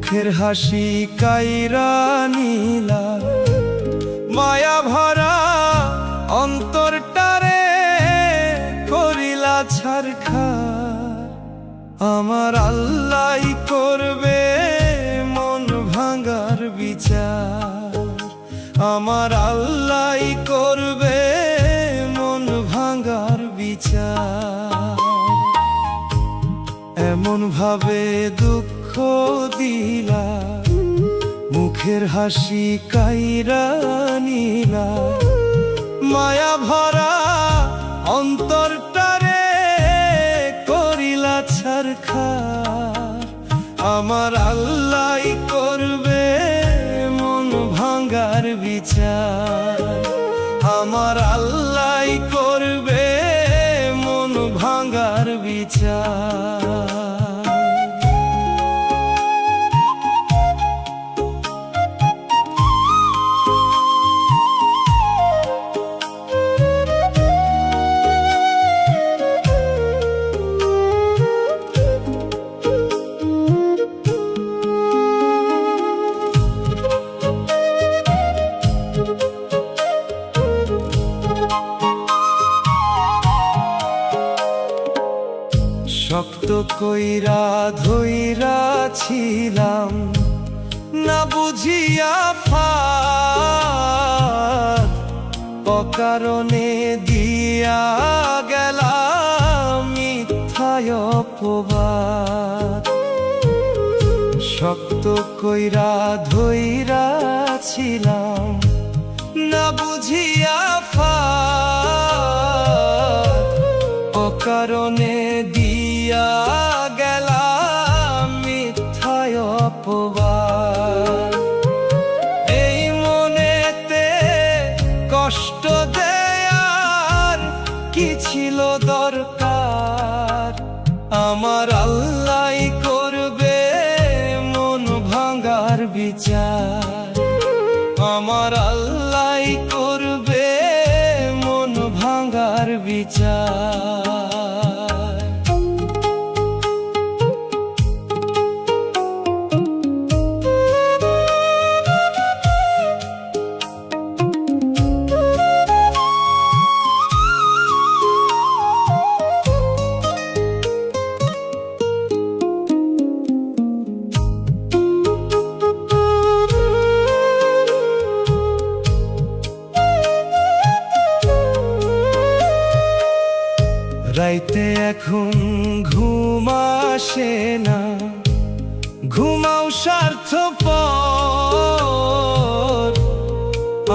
মুখের হাসি কাইরা নীলা, মায়া ভরা অন্তরটারে করিলা ছারখার। আমার আল্লাহ করবে মন ভাঙার বিচার, আমার আল্লাহ করবে মন ভাঙার বিচার। এমন ভাবে দুঃখ দিলা, মুখের হাসি কাইরা নীলা, মায়া ভরা অন্তরটারে করিলা ছারখার। আমার আল্লাহ করবে মন ভাঙার বিচার, আমার আল্লাহ করবে মন ভাঙার বিচার। শক্ত কইরা ধইরা ছিলাম না বুঝিয়া ফাঁদ, অকারণে দিয়া গেলাম মিথ্যায় অপবাদ। শক্ত কইরা ধইরা ছিলাম না বুঝিয়া ফাঁদ, অকারণে দিয়া গেলাম মিথ্যায় অপবাদ। এই মনেতে কষ্ট দেয়ার কি ছিল দরকার? আমার আল্লাহ করবে মন ভাঙার বিচার, আমার আল্লাহ করবে মন ভাঙার বিচার। রাইতে এখন ঘুম আসে না, ঘুমাও স্বার্থপর,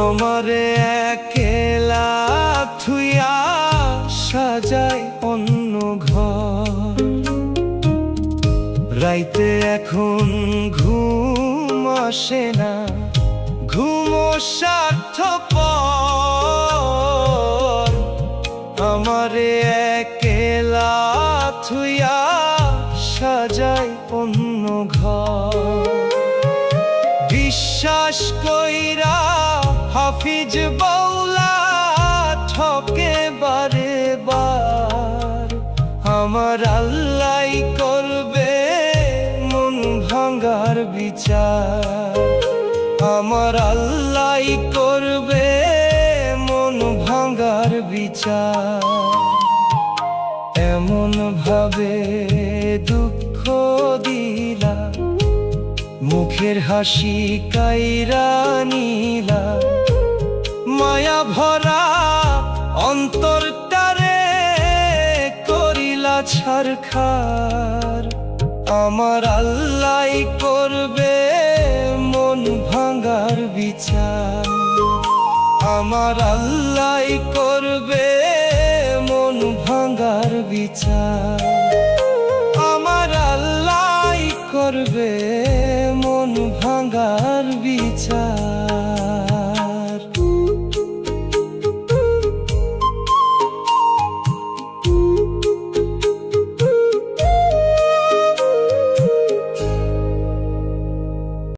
আমারে একলা থুইয়া সাজায় অন্য ঘর। রাইতে এখন ঘুম আসে না, ঘুমো স্বার্থপর, আমারে একলা থুইয়া সাজায় অন্য ঘর। বিশ্বাস কইরা হাফিজ বাউলা ঠকে বারে বার, আমার আল্লাহ করবে মন ভাঙার বিচার, আমার আল্লাহ করবে মন ভাঙার বিচার। এমন ভাবে দুঃখ দিলা, মুখের হাসি কাইরা নীলা, মায়া ভরা অন্তরটারে করিলা ছারখার। আমার আল্লাহ করবে মন ভাঙার বিচার, আমার আল্লাহ করবে মন ভাঙার বিচার, আমার আল্লাহ করবে মন ভাঙার বিচার।